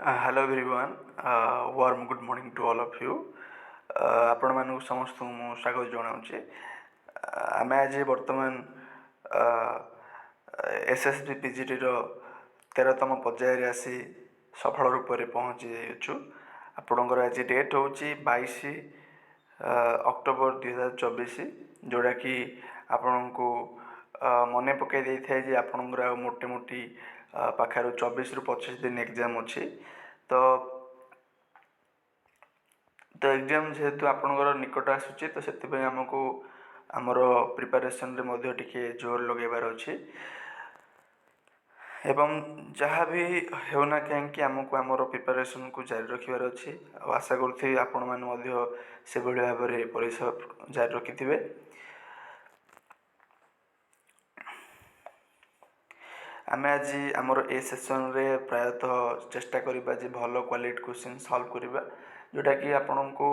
Hello everyone, warm good morning to all of you. ଆପଣମାନଙ୍କୁ ସମସ୍ତଙ୍କୁ ମୁଁ ସ୍ୱାଗତ ଜଣାଉଛି। ଆମେ ଆଜି ବର୍ତ୍ତମାନ SSB PGTର 13ତମ ପର୍ଯ୍ୟାୟରେ ଆସି ସଫଳ ରୂପରେ ପହଞ୍ଚି ଯାଇଅଛୁ। ଆପଣଙ୍କର ଆଜି ଡେଟ୍ ହେଉଛି 22 ଅକ୍ଟୋବର 2024, ଯେଉଁଟାକି ଆପଣଙ୍କୁ ମନେ ପକାଇ ଦେଇଥାଏ ଯେ ଆପଣଙ୍କର ଆଉ ମୋଟାମୋଟି ପାଖରୁ 24ରୁ 25 ଦିନ ଏକ୍ଜାମ୍ ଅଛି। ତ ଏକ୍ଜାମ୍ ଯେହେତୁ ଆପଣଙ୍କର ନିକଟ ଆସୁଛି, ତ ସେଥିପାଇଁ ଆମକୁ ଆମର ପ୍ରିପାରେସନ୍ରେ ମଧ୍ୟ ଟିକେ ଜୋର ଲଗାଇବାର ଅଛି। ଏବଂ ଯାହା ବି ହେଉନା କାହିଁକି ଆମକୁ ଆମର ପ୍ରିପାରେସନ୍କୁ ଜାରି ରଖିବାର ଅଛି। ଆଉ ଆଶା କରୁଥିବି ଆପଣମାନେ ମଧ୍ୟ ସେଭଳି ଭାବରେ ପରିଶ୍ରମ ଜାରି ରଖିଥିବେ। ଆମେ ଆଜି ଆମର ଏ ସେସନ୍ରେ ପ୍ରାୟତଃ ଚେଷ୍ଟା କରିବା ଯେ ଭଲ କ୍ୱାଲିଟି କ୍ୱେଶ୍ଚିନ୍ ସଲ୍ଭ କରିବା, ଯେଉଁଟାକି ଆପଣଙ୍କୁ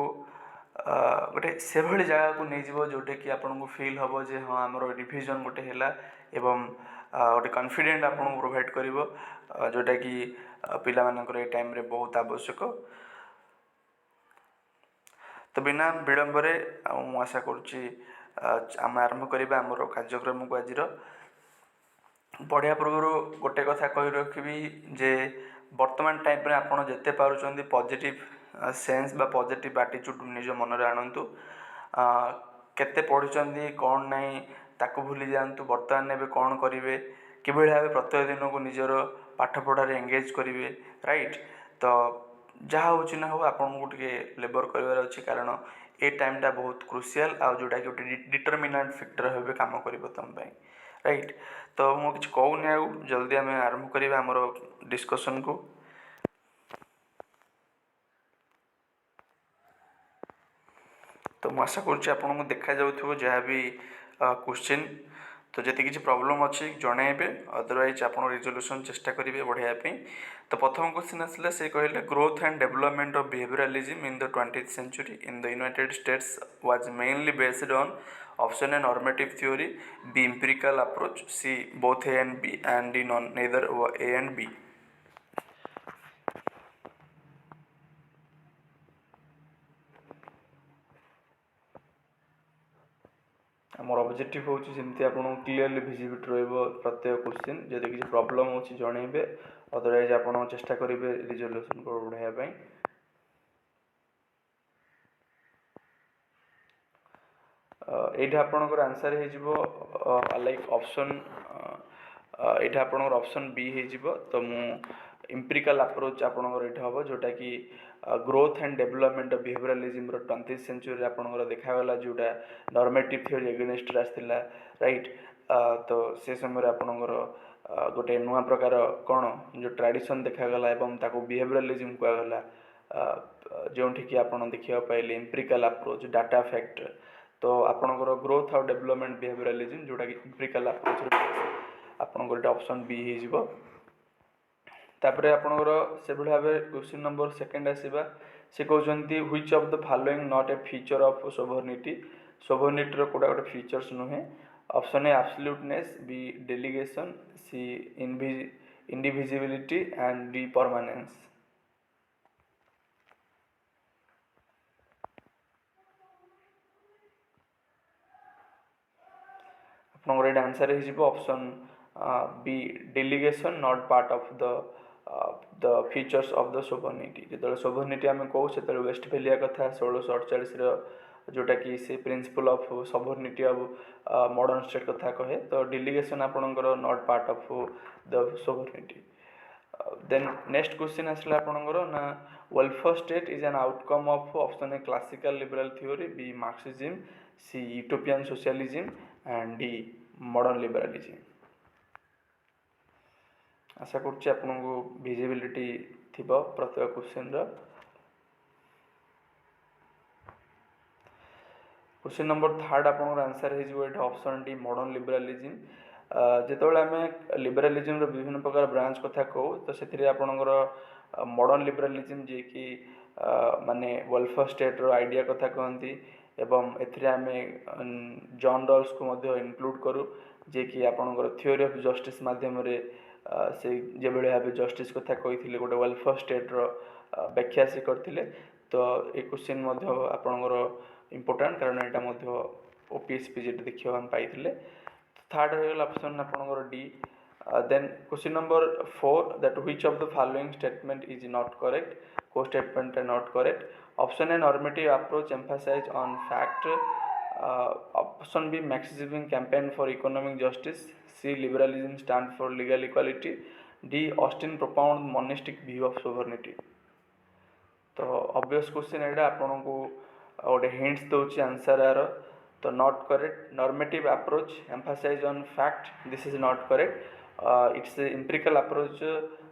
ଗୋଟେ ସେଭଳି ଜାଗାକୁ ନେଇଯିବ ଯେଉଁଟାକି ଆପଣଙ୍କୁ ଫିଲ୍ ହେବ ଯେ ହଁ ଆମର ରିଭିଜନ୍ ଗୋଟେ ହେଲା ଏବଂ ଗୋଟେ କନଫିଡେଣ୍ଟ ଆପଣଙ୍କୁ ପ୍ରୋଭାଇଡ଼ କରିବ, ଯେଉଁଟାକି ପିଲାମାନଙ୍କର ଏ ଟାଇମ୍ରେ ବହୁତ ଆବଶ୍ୟକ। ତ ବିନା ବିଳମ୍ବରେ ମୁଁ ଆଶା କରୁଛି ଆମେ ଆରମ୍ଭ କରିବା ଆମର କାର୍ଯ୍ୟକ୍ରମକୁ ଆଜିର। ପଢ଼ିବା ପୂର୍ବରୁ ଗୋଟେ କଥା କହି ରଖିବି ଯେ ବର୍ତ୍ତମାନ ଟାଇମ୍ରେ ଆପଣ ଯେତେ ପାରୁଛନ୍ତି ପଜିଟିଭ୍ ସେନ୍ସ ବା ପଜିଟିଭ୍ ଆଟିଚ୍ୟୁଡ଼୍ ନିଜ ମନରେ ଆଣନ୍ତୁ। କେତେ ପଢ଼ୁଛନ୍ତି କ'ଣ ନାହିଁ ତାକୁ ଭୁଲି ଯାଆନ୍ତୁ। ବର୍ତ୍ତମାନ ଏବେ କ'ଣ କରିବେ, କିଭଳି ଭାବେ ପ୍ରତ୍ୟେକ ଦିନକୁ ନିଜର ପାଠପଢ଼ାରେ ଏଙ୍ଗେଜ୍ କରିବେ, ରାଇଟ୍। ତ ଯାହା ହେଉଛି ନା ହେଉ ଆପଣଙ୍କୁ ଟିକେ ଲେବର୍ କରିବାର ଅଛି, କାରଣ ଏ ଟାଇମ୍ଟା ବହୁତ କ୍ରୁସିଆଲ୍, ଆଉ ଯେଉଁଟାକି ଗୋଟେ ଡିଟରମିନାଣ୍ଟ ଫ୍ୟାକ୍ଟର ଭାବେ କାମ କରିବ ତୁମ ପାଇଁ, ରାଇଟ୍। ତ ମୁଁ କିଛି କହୁନି, ଆଉ ଜଲ୍ଦି ଆମେ ଆରମ୍ଭ କରିବା ଆମର ଡିସ୍କସନ୍କୁ। ତ ମୁଁ ଆଶା କରୁଛି ଆପଣଙ୍କୁ ଦେଖାଯାଉଥିବ ଯାହା ବି କ୍ୱେଶ୍ଚିନ୍। ତ ଯଦି କିଛି ପ୍ରୋବ୍ଲେମ୍ ଅଛି ଜଣାଇବେ, ଅଦରୱାଇଜ୍ ଆପଣ ରିଜଲ୍ୟୁସନ୍ ଚେଷ୍ଟା କରିବେ ବଢ଼ାଇବା ପାଇଁ। ତ ପ୍ରଥମ କ୍ୱେଶ୍ଚିନ୍ ଆସିଲା, ସେ କହିଲେ growth and development of behaviouralism in the 20th century in the United States was mainly based on option A normative theory, B empirical approach, C both A and B, and D neither A and B. ଆମର objective ହେଉଛି ଯେମିତି ଆପଣଙ୍କୁ clearly visibility ରହିବ ପ୍ରତ୍ୟେକ question. ଯଦି କିଛି problem ଅଛି ଜଣାଇବେ, ଅଦରୱାଇଜ୍ ଆପଣ ଚେଷ୍ଟା କରିବେ ରିଜଲ୍ୟୁସନ୍ ବଢ଼ାଇବା ପାଇଁ। ଏଇଟା ଆପଣଙ୍କର ଆନ୍ସର୍ ହେଇଯିବ ଲାଇକ୍ ଅପସନ୍, ଏଇଟା ଆପଣଙ୍କର ଅପସନ୍ B ହେଇଯିବ। ତ ମୁଁ ଇମ୍ପିରିକାଲ୍ ଆପ୍ରୋଚ୍ ଆପଣଙ୍କର ଏଇଟା ହେବ, ଯେଉଁଟାକି ଗ୍ରୋଥ୍ ଆଣ୍ଡ ଡେଭଲପମେଣ୍ଟ ଅଫ୍ ବିହେଭିୟରାଲିଜିମ୍ର 20th century ଆପଣଙ୍କର ଦେଖାଗଲା, ଯେଉଁଟା ନର୍ମେଟିଭ୍ ଥିଓରି ଏଗେନେଷ୍ଟରେ ଆସିଥିଲା, ରାଇଟ୍। ତ ସେ ସମୟରେ ଆପଣଙ୍କର ଗୋଟେ ନୂଆ ପ୍ରକାର କ'ଣ ଯେଉଁ ଟ୍ରାଡ଼ିସନ୍ ଦେଖାଗଲା ଏବଂ ତାକୁ ବିହେଭିୟରାଲିଜିମ୍ କୁହାଗଲା, ଯେଉଁଠିକି ଆପଣ ଦେଖିବାକୁ ପାଇଲେ ଇମ୍ପିରିକାଲ୍ ଆପ୍ରୋଚ୍, ଡାଟା ଫ୍ୟାକ୍ଟ। ତ ଆପଣଙ୍କର ଗ୍ରୋଥ୍ ଆଉ ଡେଭଲପମେଣ୍ଟ ବିହେଭିୟରାଲିଜିମ୍ ଯେଉଁଟାକି ଇମ୍ପିରିକାଲ୍ ଆପ୍ରୋଚ୍ରେ ଆପଣଙ୍କର ଏଇଟା ଅପସନ୍ B ହେଇଯିବ। ତାପରେ ଆପଣଙ୍କର ସେଭଳି ଭାବେ କ୍ୱେଶ୍ଚିନ୍ ନମ୍ବର ସେକେଣ୍ଡ ଆସିବା। ସେ କହୁଛନ୍ତି which of the following not a feature of sovereignty. ସୋଭର୍ନିଟିର କେଉଁଟା ଗୋଟେ ଫିଚର୍ସ ନୁହେଁ। Option A absoluteness, B delegation, C indivisibility and D permanence. ଆପଣଙ୍କର ଏଇଟା ଆନ୍ସର୍ ହେଇଯିବ option B delegation, not part of the features of the sovereignty. ଯେତେବେଳେ sovereignty ଆମେ କହୁ ସେତେବେଳେ ୱେଷ୍ଟଫାଲିଆ କଥା 1648ର ଯେଉଁଟାକି ସେ principle of sovereignty of modern state କଥା କହେ। ତ ଡେଲିଗେସନ୍ ଆପଣଙ୍କର not part of the sovereignty. Then next question ଆସିଲା ଆପଣଙ୍କର ନା welfare state is an outcome of option A classical liberal theory, B Marxism, C utopian socialism and D modern liberalism. ଆଶା କରୁଛି ଆପଣଙ୍କୁ ଭିଜିବିଲିଟି ଥିବ ପ୍ରତ୍ୟେକ କ୍ୱେଶ୍ଚିନ୍ର। କ୍ୱେଶ୍ଚିନ୍ ନମ୍ବର ଥାର୍ଡ଼ ଆପଣଙ୍କର ଆନ୍ସର୍ ହେଇଯିବ ଏଇଟା ଅପସନ୍ D ମଡ଼ର୍ଣ୍ଣ ଲିବରାଲିଜିମ୍। ଯେତେବେଳେ ଆମେ ଲିବରାଲିଜିମ୍ର ବିଭିନ୍ନ ପ୍ରକାର ବ୍ରାଞ୍ଚ କଥା କହୁ, ତ ସେଥିରେ ଆପଣଙ୍କର ମଡ଼ର୍ଣ୍ଣ ଲିବରାଲିଜିମ୍ ଯିଏକି ମାନେ ୱେଲଫେୟାର ଷ୍ଟେଟ୍ର ଆଇଡ଼ିଆ କଥା କହନ୍ତି, ଏବଂ ଏଥିରେ ଆମେ ଜନ୍ ରଲ୍ସକୁ ମଧ୍ୟ ଇନକ୍ଲୁଡ଼ କରୁ, ଯିଏକି ଆପଣଙ୍କର ଥିଓରି ଅଫ୍ ଜଷ୍ଟିସ୍ ମାଧ୍ୟମରେ से जो भाव जस्टिस कथा कही गोटे वेलफेयर स्टेट्र व्याख्या से करते तो ये क्वेश्चन आपणकर इम्पोर्टाट कारण यहाँ ओपीएस पीजीटी देखा आम पाई थर्ड रहा ऑप्शन आपणकर D then question number 4 that which of the following statement is not correct को स्टेटमेंट है not correct option A normative approach emphasise on fact option B maximising campaign for economic justice C liberalism stand for legal equality D Austin propound monistic view of sovereignty तो obvious question एटा आपन को गोटे hints दूसरी answer यार तो not correct normative approach emphasise on fact this is not correct it's empirical approach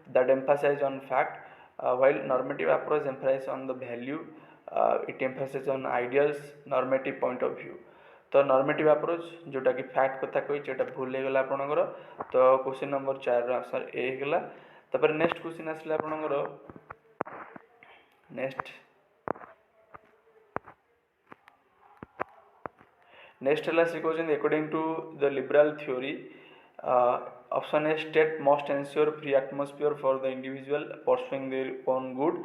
that emphasise on fact while normative approach emphasizes on the value it emphasizes on ideals normative point of view तो normative approach जोटा कि fact कथा कही भूल हो गला आपणकर तो क्वेश्चन नंबर 4 आंसर ए होगा तापर नेक्स्ट क्वेश्चन आसला आपणकर नेक्स्ट है सी कहते according to the liberal theory option A state must ensure free atmosphere for the individual pursuing their own good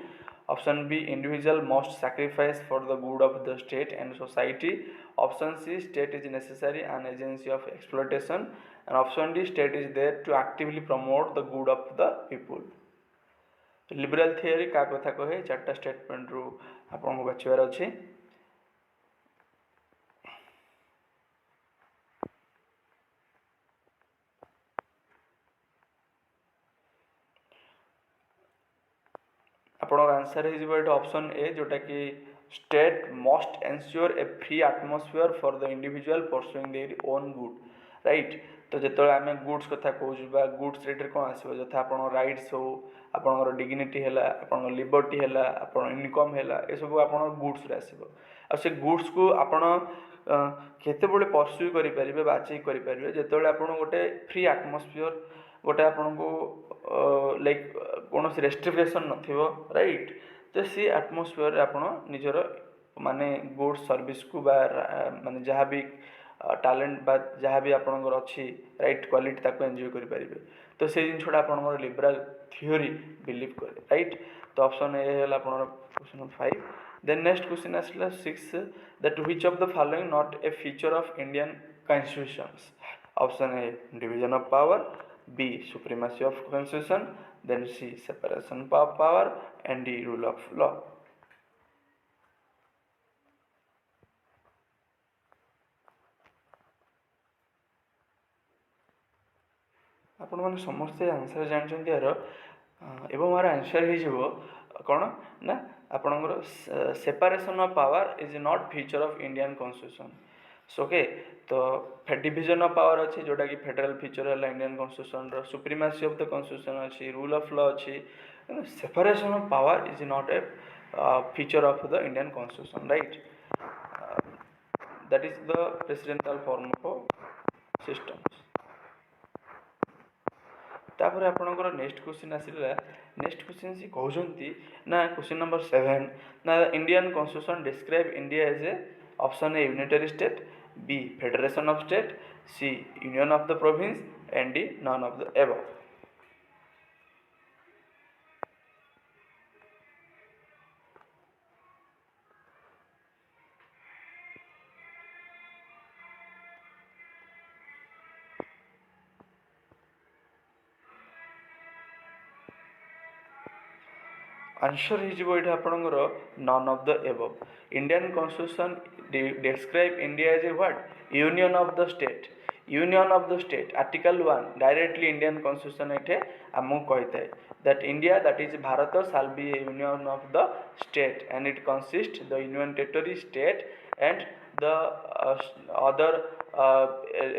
option B individual must sacrifice for the good of the state and society option C state is necessary an agency of exploitation and option D state is there to actively promote the good of the people liberal theory क्या कथा कहे चार्टा statement रु आपको बाछिबार अच्छे आपनर answer है option ए जोटा कि state must ensure A free atmosphere for the individual pursuing their own good right तो जो आम गुड्स कथा कहूँ गुड्स रेट कौन आसो जो आप राइट्स हो आपंकर डिग्निटी है आप लिबर्टी है आप इनकम है ये सब आप गुड्स आसो आ गुड्स को आपड़ केत परस्यू करेंगे बाचे करेंगे जो आप गोटे फ्री एटमॉस्फेयर गोटे आपन को लाइक कौन रेस्ट्रिक्शन नथिबो राइट तो सी एटमॉस्फेयर आपन निजर माने गुड्स सर्विस को माने जहाँ भी टैलेंट बा जहाँ भी आपनकर अच्छी राइट क्वालिटी ताको एंजॉय करि परिबे तो से जिनछोडा आपनकर लिबरल थ्योरी बिलीव करे राइट तो ऑप्शन ए है आपनकर question number 5 then next question आसला 6 that which of the following not a feature of Indian constitutions option A division of power B supremacy of constitution then C separation of power and D rule of law आपण माने समस्ते answer जानछन यार एवं मार answer हो कौन ना आपणकर separation of power is not feature of Indian constitution okay तो डिविजन ऑफ पावर अच्छी जोटा कि फेडरल फीचर है Indian constitution supremacy of the constitution अच्छी रूल ऑफ लॉ अच्छी separation of power is not a feature of the Indian constitution right that is the presidential form of system तापर आपणकर next question आसला next question सी कहते ना question number 7 ना Indian constitution describe India as a option A unitary state B federation of state C union of the province and D none of the above answer हो आपणकर none of the above Indian constitution describe India as a what union of the state union of the state article 1 directly Indian constitution ये आमको कही था that India that is Bharat shall be a union of the state and it consist the union territory state and the other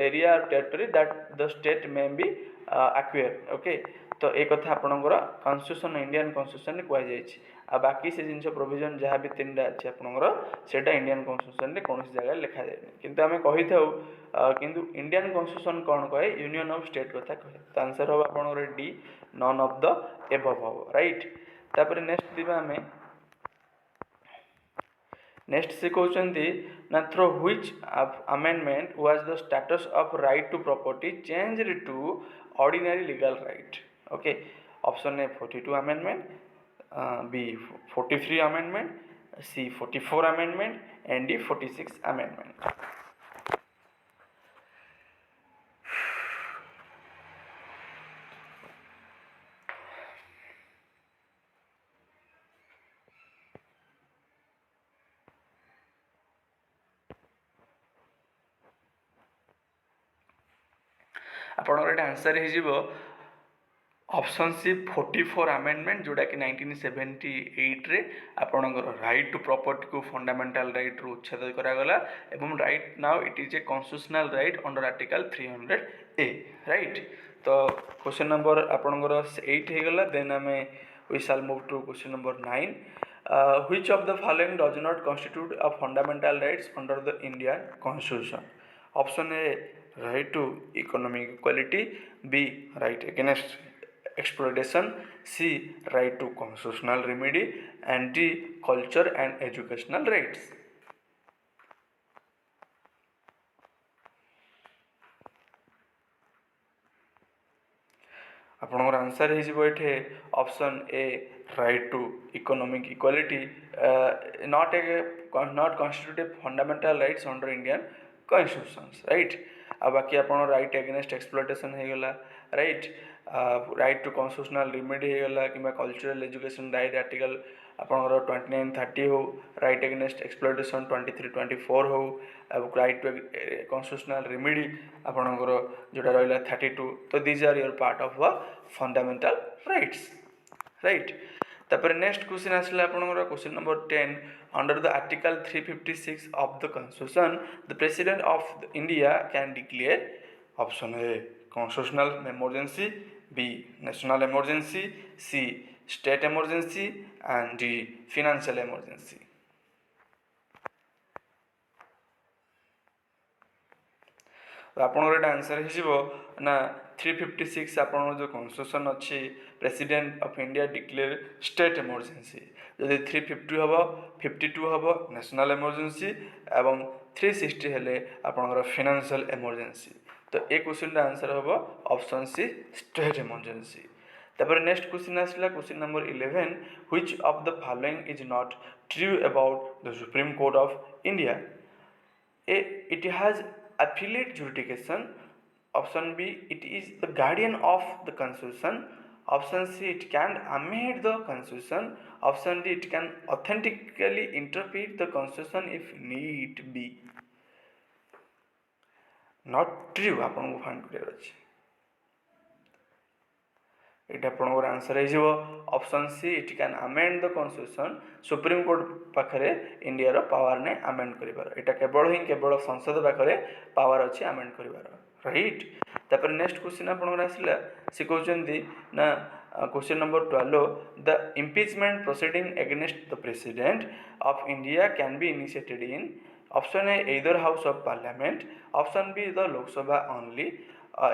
area territory that the state may be acquire okay तो एक कथा आपणकर constitution Indian constitution कहुई आ बाकी से जिन provision जहाँ भी 3टा अच्छे आपणकर सेटा इंडियन कॉन्स्टिट्यूशन कौन जगह लिखा जाए किंतु आम कही था किंतु इंडियन कॉन्स्टिट्यूशन कौन कहे यूनियन ऑफ स्टेट कथा कहे तो आंसर हम आपणकर D none of the above हम राइट तापर नेक्स्ट दिबा आम नेक्स्ट से कहते ना through which amendment was the status of right to property changed to ordinary legal right Okay, option A 42 amendment, B 43 amendment, C 44 amendment, and D 46 amendment. ଆପଣଙ୍କର ଏଇଟା answer ହେଇଯିବ ऑप्शन सी 44 आमेंडमेंट जोटा कि 1978 आपणकर right to property को fundamental right रु उच्छेद करागला एवं right now it is a constitutional right under article 300 A right. तो क्वेश्चन नंबर आपणकर 8 हेगला देन आमे we shall move to question number 9 which of the following does not constitute a fundamental rights under the Indian constitution. Option A right to economic equality, B right against exploitation, C right to constitutional remedy, and D culture and educational rights. आपनकर answer है option A right to economic equality not constitute fundamental rights under Indian constitutions right. आ बाकी आपन right against exploitation हो गला right, right to constitutional remedy हो गला कि कल्चरल एजुकेशन राइट आर्टिकल आपनकर 29-30 हो, राइट अगेंस्ट एक्सप्लोइटेशन 23-24 हो, राइट टू कॉन्स्टिट्यूशनल रिमेडी आपनकर जोटा रहिला 32। तो these are your part of the fundamental rights right. तापर नेक्स्ट क्वेश्चन आसला आपनकर question number 10 under the article 356 of the constitution the president of India can declare. Option A constitutional emergency, B national emergency, C state emergency, and D financial emergency. आपनकर answer हो ना 356 आपन जो constitution अच्छी president of India declare state emergency, जदि 350 हम 52 हम national emergency एवं 360 हेले आपनकर फाइनेंशियल इमरजेंसी। तो ये क्वेश्चन आंसर हम ऑप्शन सी स्टेट इमरजेंसी। तापर नेक्स्ट क्वेश्चन आसला question number 11 which of the following is not true about the supreme court of India. It has affiliate jurisdiction. Option B, it is the guardian of the constitution. Option C, it can amend the constitution. Option D, it can authentically interpret the constitution if need be. Not true आपको find कर अच्छे ये आपंकर answer हो option see it can amend the constitution. Supreme court पाखे India power ने amend कर केवल संसद पाखे पावर अच्छी अमेंड कर राइट। तापर नेक्स्ट क्वेश्चन आपंकर आसला सी कहते ना question number 12 the impeachment proceeding against the president of India can be initiated in. Option A either house of parliament, option B the Lok Sabha only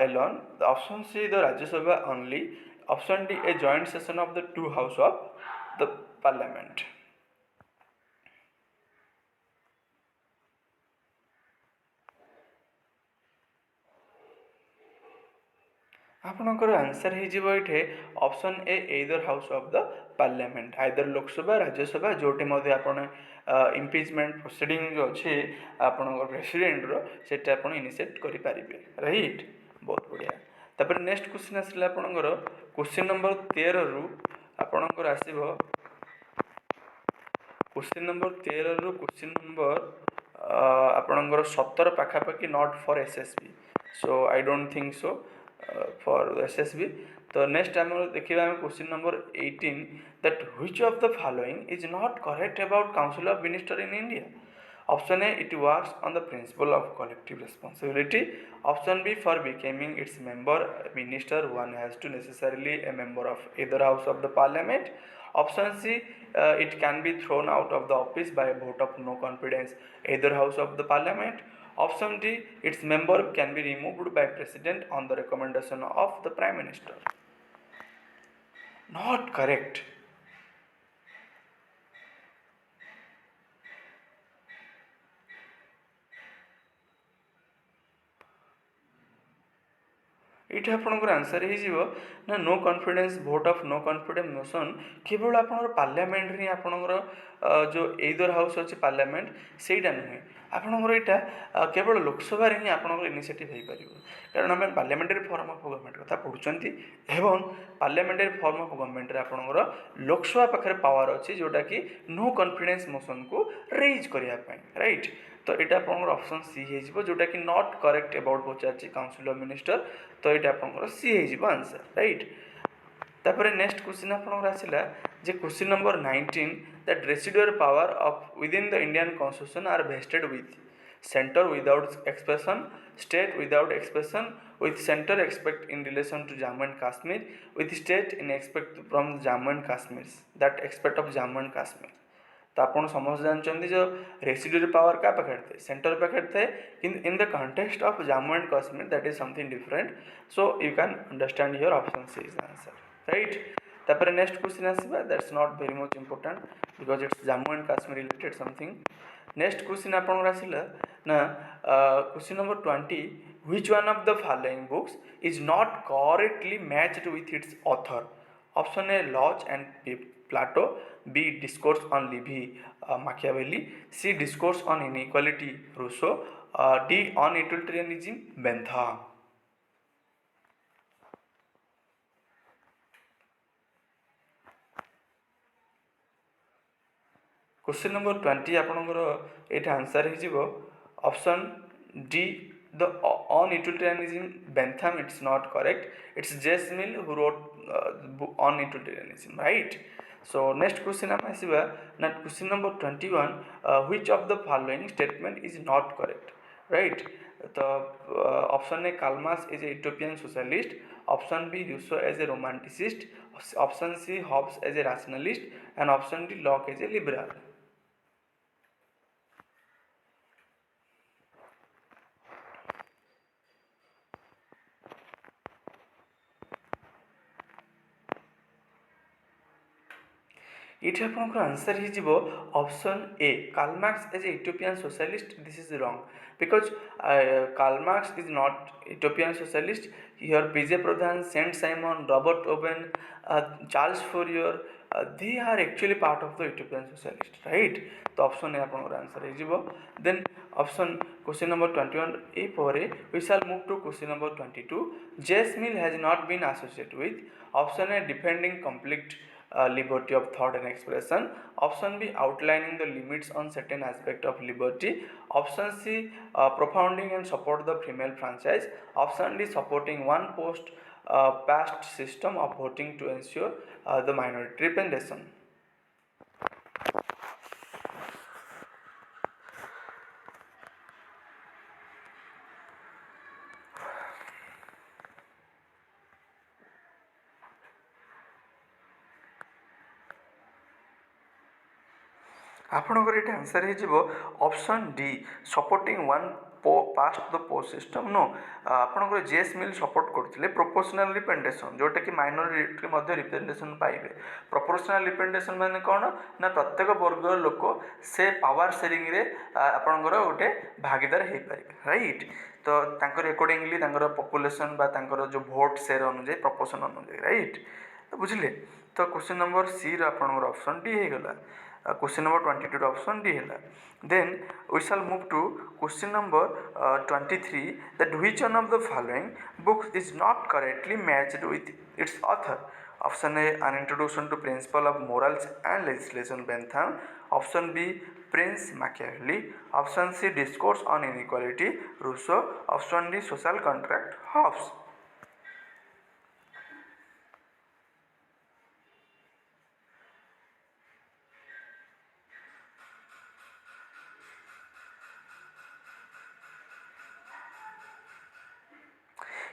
alone, option C the Rajya Sabha only, option D a joint session of the two house of the parliament. आपनकर answer हो option A either house of the parliament, either Lok Sabha Rajya Sabha जोटे मध्य आपण impeachment proceeding जो अच्छे आपनकर president रो सेटा आपण इनिशिएट करि पारिबे राइट। बहुत बढ़िया। तापर नेक्स्ट क्वेश्चन आसला आपनकर क्वेश्चन नंबर 13 रु आपनकर आसीबो क्वेश्चन नंबर 13 रु क्वेश्चन नंबर आपनकर 17 पाखापाखि not for SSB, so I don't think so for SSB. तो नेक्स्ट आम देखा question number 18 that which of the following is not correct about council of minister in India. Option A it works on the principle of collective responsibility. Option B for becoming its member minister one has to necessarily a member of either house of the parliament. Option C it can be thrown out of the office by a vote of no confidence either house of the parliament. Option D, its member can be removed by president on the recommendation of the prime minister. Not correct. ये आपंकर answer हो ना no confidence vote of no confidence motion केवल आप parliament ही आपंकर जो either house अच्छे parliament सेटा नुहे आपंकर यहाँ केवल लोकसभा ही आपंकर इनिशिएटिव हो पार कारण आम पार्लियामेंटारी फॉर्म ऑफ गवर्नमेंट कथा पढ़ुंट एवं पार्लियामेंटारी फॉर्म ऑफ गवर्नमेंट आपंकर लोकसभा पाखे पावर अच्छी जोटा कि नो कॉन्फिडेंस मोशन को रेज करने राइट तो यहाँ आपंकर ऑप्शन सी हो जोटा कि नॉट करेक्ट अबाउट पचार काउंसिल ऑफ मिनिस्टर तो यहाँ आपंकर सी हो आंसर राइट तापर नेक्स्ट क्वेश्चन आपंकर आसला जे question number 19 that residual power of within the Indian constitution are vested with centre without expression state without expression with center expect in relation to Jammu and Kashmir with state in expect from Jammu and Kashmir that expect of Jammu and Kashmir तो आप समस्त जानते जो residual power क्या पाखे थे centre पाखे थे in the context of Jammu and Kashmir that is something different so you can understand your option C is answer right तापर नेक्स्ट क्वेश्चन आसवा that's not very much important because it's Jammu and Kashmir related something next question आपन आसला ना question number 20 which one of the following books is not correctly matched with its author option A Locke and Plato B Discourse on Livy Machiavelli C Discourse on Inequality Rousseau D on Utilitarianism Bentham question number 20 आपंकर ये answer हो option D the on utilitarianism Bentham it's not correct it's JS Mill who wrote on utilitarianism right so next question आम आसवा ना question number 21 which of the following statement is not correct right तो option A Karl Marx is a utopian socialist option B Rousseau as a romanticist option C Hobbes as a rationalist and option D lock as a liberal ये आपंकर answer हो option A Karl Marx as a utopian socialist this is wrong because Karl Marx is not utopian socialist here PJ Proudhon Saint Simon Robert Owen Charles Fourier they are actually part of the utopian socialist right तो option A आपंकर answer हो then option question number 21 ए पर we shall move to question number 22 JS Mill has not been associated with option A defending complete liberty of thought and expression option B outlining the limits on certain aspect of liberty option C propounding and support the female franchise option D supporting one post past system of voting to ensure the minority representation आपणकर ये answer हो option D supporting one past the post system no आपणकर J S Mill support करते proportional representation जोटा कि minority representation पाइबे proportional representation माने कौन ना प्रत्येक वर्गर लोक से पावर शेयरिंग रे आपणकर गोटे भागीदार हो पारे राइट तो अकॉर्डिंगली पॉपुलेशन बा जो भोट शेयर अनुसार प्रपोर्शन अनुसार राइट तो बुझे तो क्वेश्चन नंबर सी आपणकर ऑप्शन डी हो गला क्वेश्चन नंबर 22 ऑप्शन डी है then we shall move to question number 23 that which one of the following books is not correctly matched with its author option A an introduction to principle of morals and legislation Bentham option B Prince Machiavelli option C discourse on inequality Rousseau option D social contract Hobbes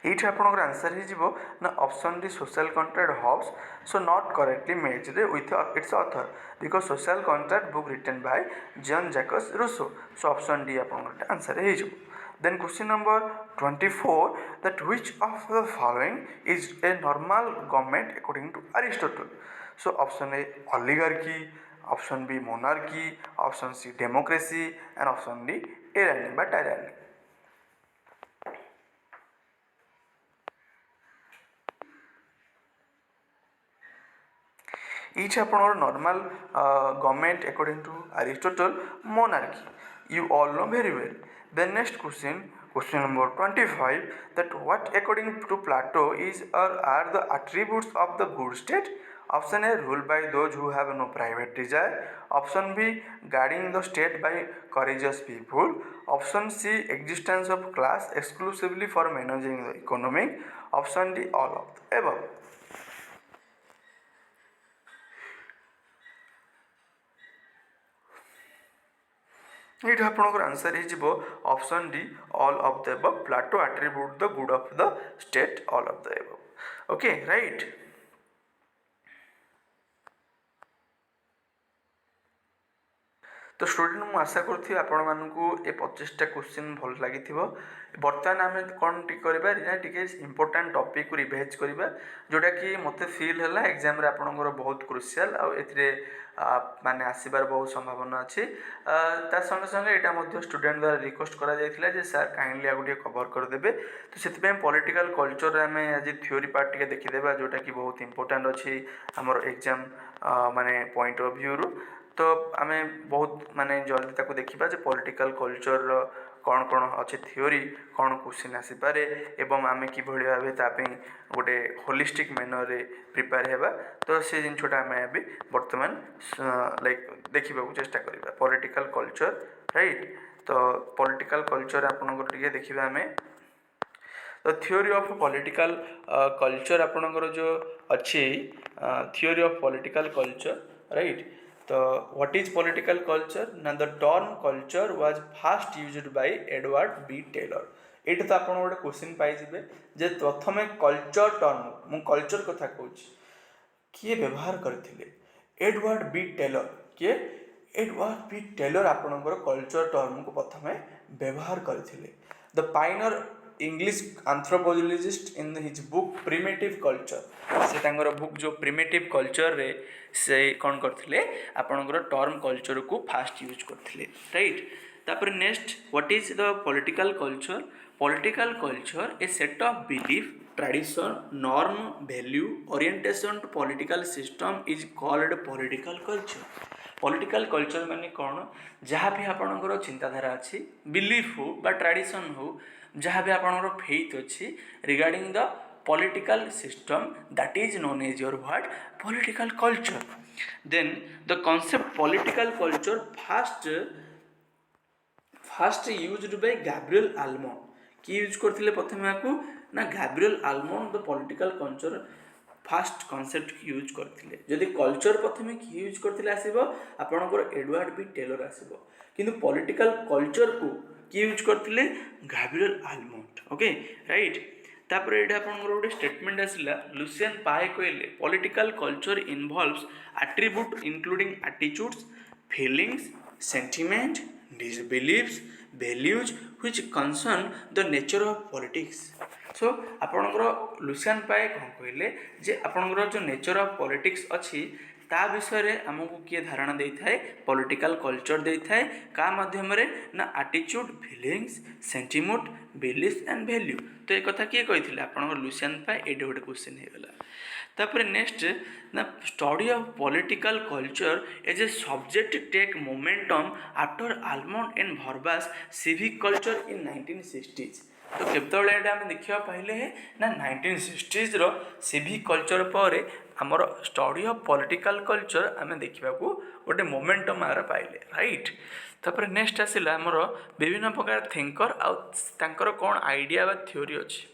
ये आपंकर answer हो ना option D social contract Hobbes so not correctly matched with its author because social contract book written by Jean Jacques Rousseau so option D आपंकर answer हो then question number 24 that which of the following is a normal government according to Aristotle so option A oligarchy option B monarchy option C democracy and option D tyranny बा tyranny each ଆପଣଙ୍କର normal government according to Aristotle monarchy. You all know very well. The next question number 25, that what according to Plato is or are the attributes of the good state? Option A, ruled by those who have no private desire. Option B, guarding the state by courageous people. Option C, existence of class exclusively for managing the economy. Option D, all of the above. ଏଇଠି ଆପଣଙ୍କର answer ହେଇଯିବ option D, all of the above. Plato attribute the good of the state, all of the above. Okay, right. तो student मु आशा करुँगी आपण मानू ए 25टा question भल लगी। बर्तमान आम कौन टे इंपोर्टाट टॉपिक को रिवाइज करवा जोटा कि मत फिल है एग्जाम रे आपनकर बहुत क्रुशियल माने आसबार बहुत संभावना अच्छी। संगे संगे यहाँ स्टूडेंट द्वारा रिक्वेस्ट करा सर काइंडली आगे कवर करदे। तो से पॉलिटिकल कल्चर आम आज थ्योरी पार्ट टे देखीदे जोटा कि बहुत इंपोर्टाट अच्छी आमर एग्जाम माने पॉइंट ऑफ व्यू रु। तो आम बहुत माने जल्दी ताको देखिबा जे पॉलिटिकल कल्चर कौन कौन अच्छे थ्योरी कौन क्वेश्चन आसीपारे एवं आम कि भाव ताप गोटे होलिस्टिक मैनर रे प्रिपेयर हेबा। तो से जिनटा आम अभी बर्तमान लाइक देखा चेष्टा करवा पॉलिटिकल कल्चर, राइट। तो पॉलिटिकल कल्चर आपनकर टिके देखिबा आम। तो थ्योरी ऑफ पॉलिटिकल कल्चर आपनकर जो अच्छी theory of political culture, right. तो व्हाट इज पॉलिटिकल कल्चर ना the term culture was first used by Edward B Tylor. ये तो आप गोटे क्वेश्चन पाइबे जे प्रथम कल्चर टर्म मु कल्चर कथा कहूँ किए व्यवहार करथिले, एडवर्ड बी टेलर। किए एडवर्ड बी टेलर आपणकर कल्चर टर्म को प्रथम व्यवहार करथिले। The pioneer English anthropologist in his book primitive culture, से तांगर बुक जो प्रिमिटिव कल्चर रे से कौन करथिले आपणकर टर्म कल्चर को फास्ट यूज करथिले, राइट। तापर next what is the political culture. Political culture a set of belief tradition norm value orientation to political system is called political culture. Political culture माने कौन, जहाँ भी आपणकर चिंताधारा अच्छी बिलीफ हो बा ट्रेडिशन हो, जहाँ भी आपणकर फेथ अच्छी regarding the political system, that is known as your what political culture. Then the concept political culture first used by Gabriel Almond. कि यूज करथिले प्रथमे आकु ना Gabriel almond the political culture fast concept की use करथिले। जदि culture प्रथमे कि use करथिले आसीबो आपनकर एडवर्ड बी टेलर आसीबो, किंतु पॉलिटिकल कल्चर को कि यूज करथिले गैब्रियल आलमंड। Okay, right. तापर ये आपंकर गोटे स्टेटमेंट आसला लुसियन पाए कहले political culture involves attribute including attitudes feelings sentiment beliefs values which concern the nature of politics. So आपंकर लुसियन पाए कौन कहले जे आपंकर जो नेचर ऑफ पॉलिटिक्स अच्छी ता विषय आमको किए धारणा दे थाए पॉलिटिकल कल्चर दे थाए का माध्यम ना attitude feelings sentiment belief and value. तो ये कथा किए कही आप लुसियन पाए ये गोटे क्वेश्चन होगा। तापर नेक्स्ट ना study of political culture as a subject take momentum after Almond and Verba's civic culture in 1960s। तो केतବେଳେ एटा हम देखिया पहले है ना 1960s रो सिविक कल्चर पर आमर स्टडी ऑफ पॉलिटिकल कल्चर आम देखा गोटे मोमेंटम आर पाइले, राइट। तापर नेक्स्ट आसला आमर विभिन्न प्रकार थिंकर आर कौन आइडिया बा थ्योरी अच्छी।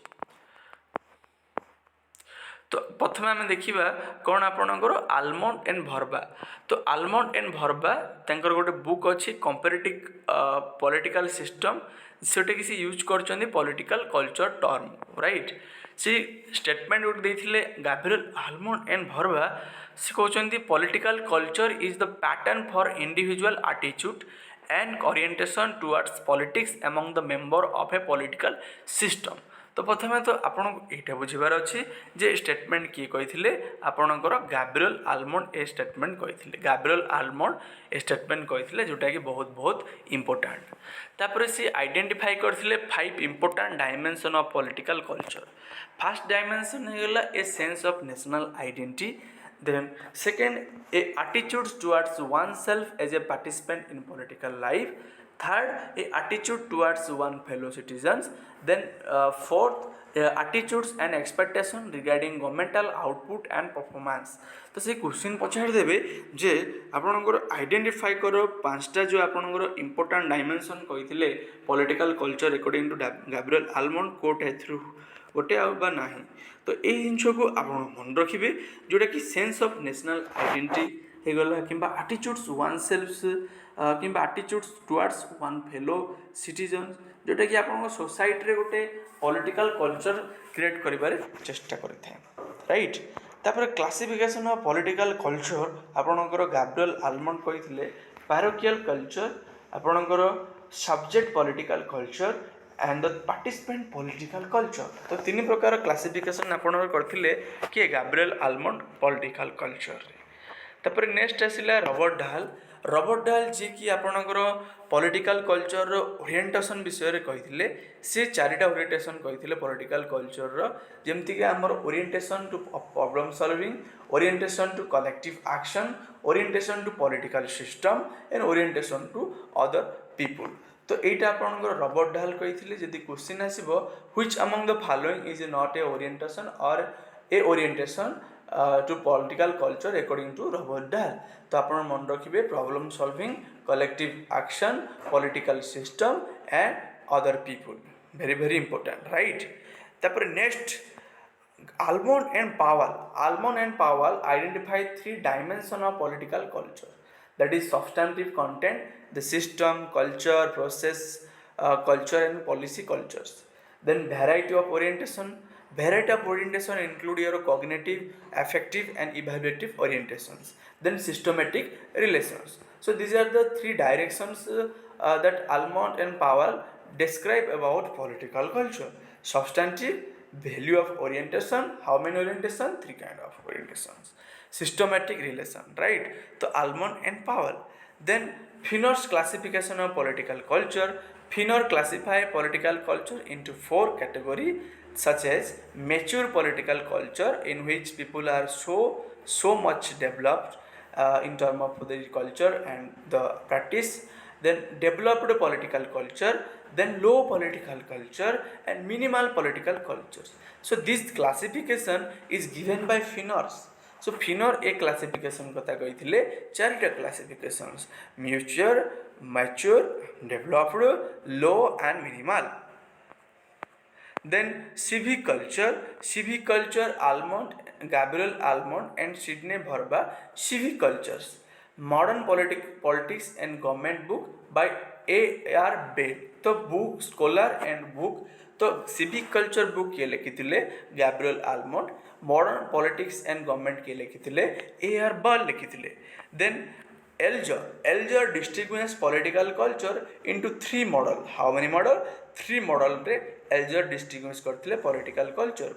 तो प्रथम आम देखा कौन आपणकर आलमंड एंड भरबा। तो आलमंड एंड भरबा तांकर गोटे बुक अच्छी कंपेरेटिव पॉलिटिकल सिस्टम, सेटा कि यूज कर पॉलिटिकल कल्चर टर्म, राइट। से स्टेटमेंट गोटे देते गैब्रियल आलमंड एंड भरबा से कहते political culture is the pattern for individual attitude and orientation towards politics among the member of A political system. तो प्रथम तो आपन यहाँ बुझार अच्छे जे स्टेटमेंट किए कही आपणकर गैब्रियल आलमंड ए स्टेटमेंट कही गैब्रियल आलमंड ए स्टेटमेंट कही जोटा कि बहुत बहुत इंपोर्टेंट। तापर से आइडेंटिफाई करथिले 5 important dimension of political culture. First dimension होगा a sense of national identity, Then second, a attitude towards oneself as a participant in political life. Third, a attitude towards one fellow citizens. Then fourth, attitudes and expectation regarding governmental output and performance. तो से question पचार देबे जे आपनकर identify करो पांचटा जो आपनकर important dimension कहिथिले political culture according to Gabriel Almond कोट हेथ्रु गोटे आबा नाही तो ए जिनस को आप मन रखिए जोटा कि सेंस ऑफ नेशनल आइडेंटिटी होगला कि आटिट्यूड्स वन सेल्फ कि आटिट्यूड्स टुवर्ड्स वन फेलो सिटीजन जोटा कि आप सोसाइटी रे गोटे पॉलिटिकल कल्चर क्रिएट करिबारे चेष्टा करिथाय राइट तापर क्लासिफिकेशन ऑफ पॉलिटिकल कल्चर आपनकर गैब्रिएल आलमंड कहिथिले पैरोकियल कल्चर आपनकर subject political culture and the participant political culture तो तीन प्रकार क्लासिफिकेशन आपन करथिले कि गैब्रिएल आलमंड पॉलिटिकल कल्चर तापर नेक्स्ट आसिला रॉबर्ट डाल जी कि आपनकर पॉलिटिकल कल्चर रो ओरिएंटेशन विषय रे कहिथिले से चारिटा ओरिएंटेशन कहिथिले पॉलिटिकल कल्चर रो जेमति कि हमर orientation to problem solving orientation to collective action orientation to political system and orientation to other people तो एटा आपनकर रॉबर्ट डाल कहिथिले जदि क्वेश्चन आसीबो which among the following is not a orientation or a orientation to political culture according to Robert Dahl तो आप मन रखिए problem solving collective action political system and other people very very important right तापर next almond and पावल identify three dimension of political culture that is substantive content the system culture process culture and policy cultures then variety of orientation include your cognitive affective and evaluative orientations then systematic relations so these are the three directions that Almond and Powell describe about political culture substantive value of orientation how many orientation three kind of orientations systematic relation right so Almond and Powell then Finor's classification of political culture Finor classify political culture into four categories such as mature political culture in which people are so much developed in terms of the culture and the practice then developed political culture then low political culture and minimal political cultures so this classification is given by Finors so Finer ए classification कथा कही चारिटा classifications mature mature developed low and minimal then civic culture Almond Gabriel Almond and Sidney Verba civic cultures modern politics and government book by A.R. Bell तो book scholar and book तो civic culture book किए लिखिथिले Gabriel Almond modern politics and government किए लिखिथिले A.R. Bell लिखिथिले then Elazar distinguish political culture into three model how many model three model रे Elazar distinguish करथिले political culture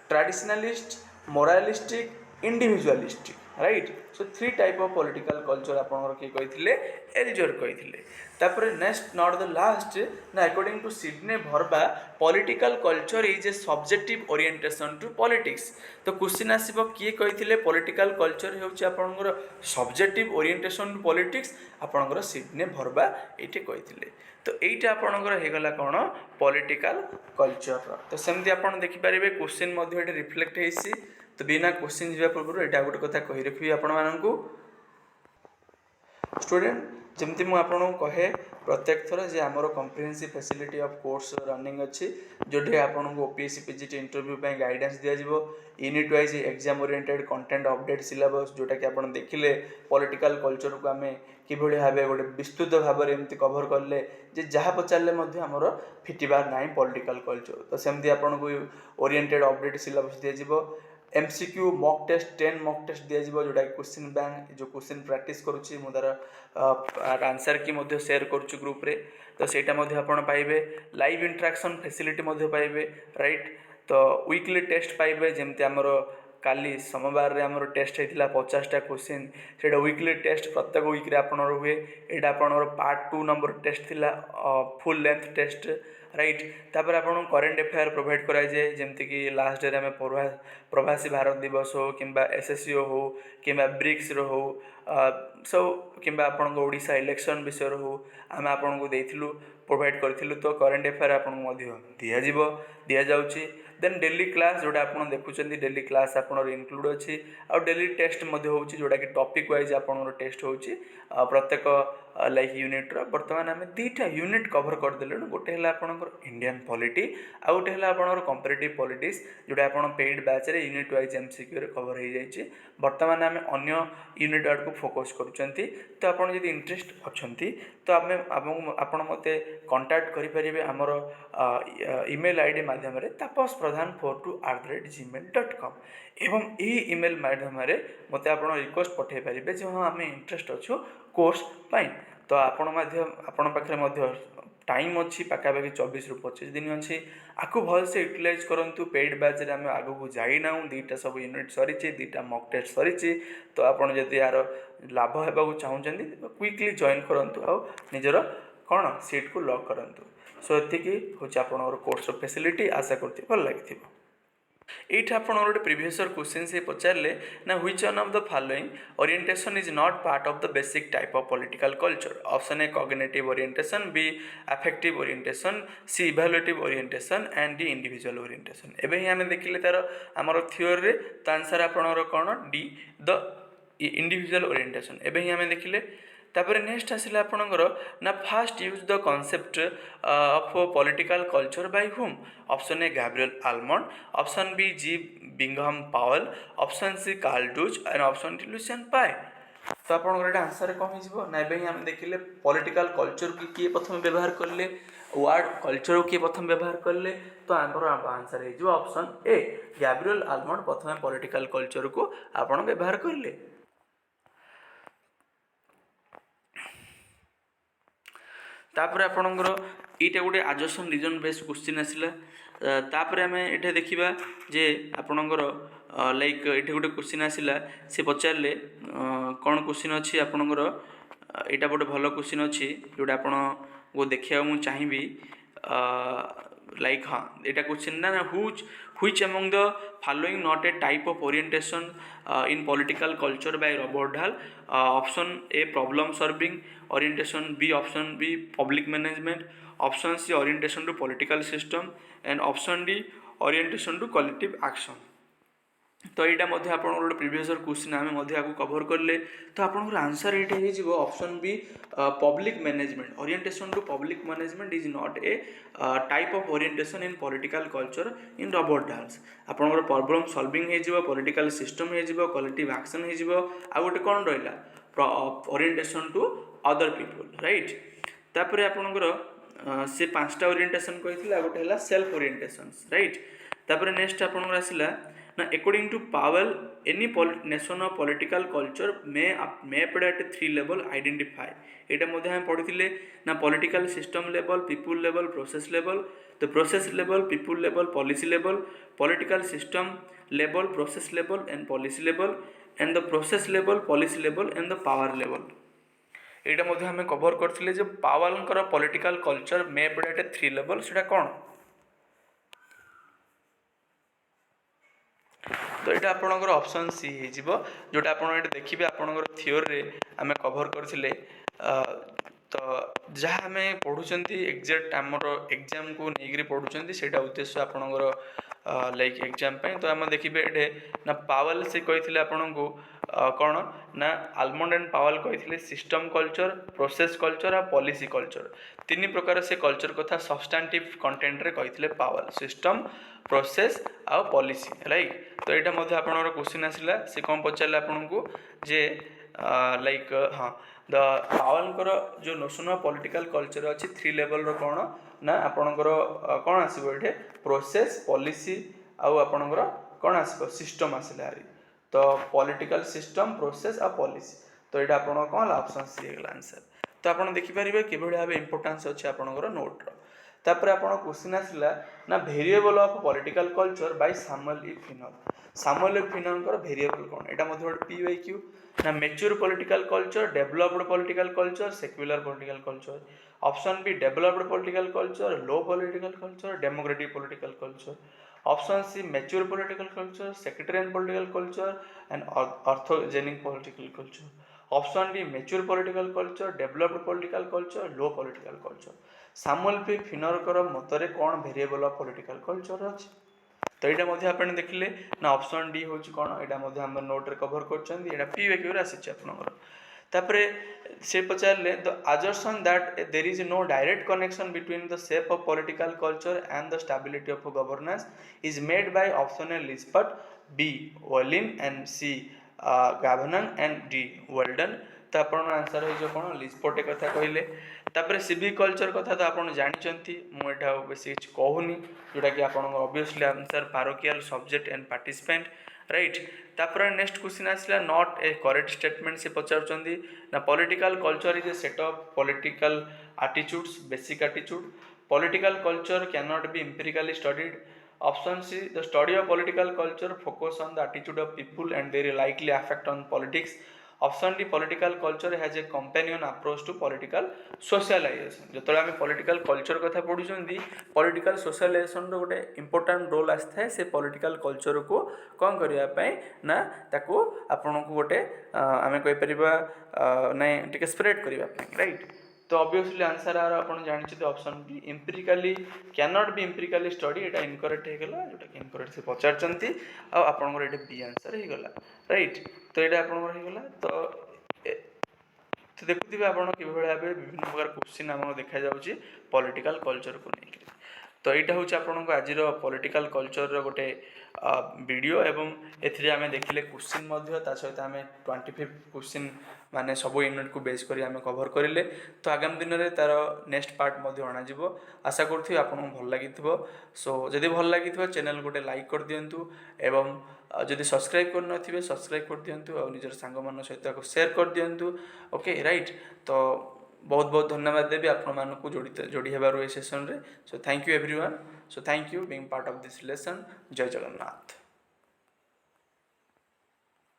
traditionalist moralistic individualistic right so three type of political culture आपनकर के कहिथिले Elazar कहिथिले तापर नेक्स्ट नॉट द लास्ट ना according to Sidney Verba political culture is a subjective orientation to politics तो question आसीबो किए कहिथिले पॉलिटिकल कल्चर हेउची आपनकर सब्जेक्टिव ओरिएंटेशन टू पॉलिटिक्स आपनकर सिडने भरबा एटे कहिथिले तो एटा आपनकर हेगला कोन पॉलिटिकल कल्चर तो सेमति आपन देखि परिबे क्वेश्चन मध्ये एटे रिफ्लेक्ट हेसी तो बिना क्वेश्चन जीवा पूर्व एटा गोटे कथा कहि रखिबी आपण माननकु स्टूडेंट जमती मु आपन कहे प्रत्येक थर जे आमर comprehensive facility of course running अच्छी जोटे आपन को ओपीएससी पीजीटी इंटरव्यू पे गाइडेंस दिया जिवो unit wise exam oriented content update syllabus जोटा कि आपन देखिले पॉलिटिकल कल्चर को आमे किभଳି भाबे गोटे विस्तृत भाव में एमती कभर करले जे जहाँ पचारे आमर फिटिबार नाई पॉलिटिकल कल्चर तो सेमती आपन को ओरिएंटेड अपडेट सिलेबस दिया जिवो MCQ mock test 10 mock test दिया जिवो जोटा क्वेश्चन बैंक जो क्वेश्चन प्रैक्टिस करूची मु तार आंसर की मध्य शेयर करूछु ग्रुप रे तो सेटा मध्य आपण पाइबे लाइव इंटरेक्शन फैसिलिटी मध्य पाइबे राइट तो वीकली टेस्ट पाइबे जेमते हमर काली सोमवार रे हमर टेस्ट हेतिला 50टा क्वेश्चन सेटा वीकली टेस्ट प्रत्येक वीक रे आपण हुए एटा आपण पार्ट 2 नंबर टेस्ट थिला फुल लेंथ टेस्ट राइट तापर आपन करेन्ट अफेयर प्रोवाइड कराई जाए जमती कि लास्ट डे आम प्रवासी भारत दिवस हो कि एसएससीओ हो कि ब्रिक्स रो हो सब कि आपण ओडिशा इलेक्शन विषय हो आम आपन को देइथिलु प्रोवाइड करथिलु तो करेन्ट अफेयर आपन मध्य दिया जाउची देन डेली क्लास जोटा आपन देखुचंदी डेली क्लास आपन इनक्लूड अछि आ डेली टेस्ट मध्य होउची जोटा कि टॉपिक वाइज आपन टेस्ट होउची प्रत्येक लाइक यूनिट रो वर्तमान आम दीटा यूनिट कवर कर देले गोटे है आपनकर इंडियन पॉलिटी आ गोटे है आपनकर कंपैरेटिव पॉलिटिक्स जोटा आपन पेड बैच रे यूनिट वाइज एमसीक्यू रे कवर हो जाइए वर्तमान आम अन्य यूनिट आड़ को फोकस करुचंती तो आपन यदि इंटरेस्ट अछंती तो आपन मते कांटेक्ट करि परिबे हमर ईमेल आईडी माध्यम रे tapaspradhan42@gmail.com एवं यही ईमेल माध्यम रे मते आपन रिक्वेस्ट पठे परिबे जे हां आम इंटरेस्ट अछु कोर्स पाई तो आपण पाखे टाइम अच्छी पाखापाखि 24 ରୁ 25 दिन अच्छी आपको भल से यूटिलाइज करूँ पेड बैच रे आम आग को जाना दीटा सब यूनिट सरी दीटा मॉक टेस्ट सरी तो आपड़ जदि यार लाभ होगा चाहते क्विकली जॉइन करूँ आ निजर कौन सीट को लॉक करूँ सो ये हूँ आपंकर कोर्स फैसिलिटी आशा करती भल लगी एट आप प्रीवियस क्वेश्चन से पचारे ना which one of the following orientation is not part of the basic type of political culture option A cognitive orientation B affective orientation C evaluative orientation and D individual orientation एबे ही हमें देखिले तार हमर theory रे तो answer आपनर कोन डी द इंडिविजुअल ओरिएंटेशन एबे ही हमें देखिले तापर नेक्स्ट आसिला आपनकर ना first use the concept of political culture by whom option A Gabriel Almond option B G Bingham Powell option C Karl Deutsch and option D Lucian Pye तो आपनकर आंसर कौन हो ना एबे ही हम देखिले पॉलिटिकल कल्चर की किए प्रथम व्यवहार करले वर्ड कल्चर किए प्रथम व्यवहार करले तो आमर आंसर हो ऑप्शन ए गैब्रियल आलमंड प्रथम पॉलिटिकल कल्चर को आपण व्यवहार करले तापर आपणकर यहाँ गोटे आजसन रीजन बेस्ड क्वेश्चन आसला तापर आम ये देखा जे आपणकर लाइक ये गोटे क्वेश्चन आसला से पचारे कौन क्वेश्चन अच्छी आपणकर यहाँ गोटे भल क्वेश्चन अच्छी जोटा आपण को देखा मुझे चाहिए लाइक हाँ यहाँ क्वेश्चन ना which among the following not a type of orientation in political culture by Robert Dahl option A problem solving orientation B option B public management option C orientation to political system and option D orientation to collective action तो यहाँ मध्य आप previous question आम cover कले तो आप answer ये option B public management orientation to public management is not a type of orientation in political culture in Robert Dahl's आपंकर problem solving हो पॉलिटिकल सिस्टम हो कलेक्टिव एक्शन हो आ गोटे कौन रहा orientation to other people right तापर आपंकर से 5टा ओरिएंटेशन कही गोटे है सेल्फ ओरिएंटेशन राइट तापर नेक्स्ट आपंकर आसला ना according to Powell any nation of political culture mapped at 3 level identify यहाँ मध्य हम पढ़ी ना political system level people level process level the process level people level policy level political system level process level and policy level and the process level policy level and the power level यहाँ मध्य हम cover करते जो पावेलर political culture mapped at 3 level से कौन तो यहाँ आपंकर ऑप्शन सी हो जोटा आप देखिए आपंकर थ्योरी आम कवर करते तो जहाँ आम पढ़ुं एक्जाक्ट आमर एग्जाम को लेकिन पढ़ुं से उद्देश्य आपंकर लाइक एग्जाम तो आम देखिए ये ना पावेल से कही आपन को कौन ना आलमंड एंड पावेल कही सिस्टम कल्चर प्रोसेस कल्चर आ पॉलिसी कल्चर 3 प्रकार से कल्चर कथा सब्सटैंटिव कंटेंट रे कही पावेल सिस्टम प्रोसेस आ पॉलिसी राइट तो यहाँ मध्य आपनकर क्वेश्चन आसला से कौन पचारे आपन को जे लाइक हाँ द पावेलकर जो नोशन ऑफ पॉलिटिकल कल्चर अच्छी 3 लेवल कौन ना आपनकर कौन आसो ये प्रोसेस पॉलिसी आउ आपनकर कौन आसो सिस्टम आसला तो पॉलिटिकल सिस्टम प्रोसेस आ पॉलिसी तो यहाँ आप कौन ऑप्शन सी है आंसर तो आप देखिपारे कि भाव इंपोर्टेंस अच्छे आपनकर नोट्र तापर आप क्वेश्चन आसला ना variable of political culture by Samuel E Finer Samuel फिनरଙ୍କର ଭେରିଏବଲ୍ କ'ଣ ଏଇଟା ମଧ୍ୟ ଗୋଟେ PYQ ନା mature political culture, developed political culture, secular political culture. Option B developed political culture, low political culture, democratic political culture. Option C mature political culture, sectarian political culture and orthogenic political culture. Option D mature political culture, developed political culture, low political culture. Samuel P ଫିନରଙ୍କର ମତରେ କ'ଣ variable of political culture ଅଛି ତ ଏଇଟା ମଧ୍ୟ ଆପଣ ଦେଖିଲେ ନା ଅପସନ୍ ଡି ହେଉଛି କ'ଣ ଏଇଟା ମଧ୍ୟ ଆମର ନୋଟ୍ରେ କଭର କରୁଛନ୍ତି ଏଇଟା PYQରେ ଆସିଛି ଆପଣଙ୍କର ତାପରେ ସେ ପଚାରିଲେ the assertion that there is no direct connection between the shape of political culture and the stability of governance is made by option A Lipset B Wolin and C Gabnan and D Weldon तो आपन answer हो कौन लिस्पोटे कथा कहले तापर civic culture कथा तो आप जानते मुझे बेसी किसी कहूनी जोटा कि आप obviously answer parochial subject and participant right तापर नेक्स्ट क्वेश्चन आसला नॉट ए करेक्ट स्टेटमेंट से पचारुचंदी ना political culture is a set of political attitudes basic attitude political culture can not be empirically studied option C the study of political culture focus on the attitude of people and their likely affect on politics option D political culture has a companion approach to political socialization जो आम political culture कथा पढ़ुं political socialisation गोटे important role आसता है से political culture को कौन करने ना ताको आपन को गोटे आम कहीपर ना टे स्प्रेड करने राइट तो ऑब्वियसली आंसर आर आप जानते option B empirically can not be empirically study एटा इनकरेक्ट होगा जोटा कि इनकरेक्ट से पचारचंती आपंकर ये बी आंसर होगा राइट तो ये आपंकर तो देखुए आप भाव विभिन्न प्रकार क्वेश्चन आम देखा जाऊँगी पॉलिटिकल कल्चर को लेकर तो यहाँ हूँ आपको आज पॉलिटिकल कल्चर गोटे वीडियो एवं एथिरे आमे देखिले क्वेश्चन सहित आम 25 क्वेश्चन माने सब यूनिट को बेस करी आमे कवर करिले तो आगामी दिन में तार नेक्स्ट पार्ट अणाजिवो आशा करूँ आपको भल लगी सो जदि भल लगी चैनल गोटे लाइक कर दिंतु एवं जदि सब्सक्राइब कर सब्सक्राइब कर दिंतु और निजर सांग मान सहित शेयर कर दिंतु ओके राइट तो बहुत बहुत धन्यवाद देवी आपको जोड़ी हेबार ए सेशन रे so thank you everyone so thank you being part of this lesson जय जगन्नाथ।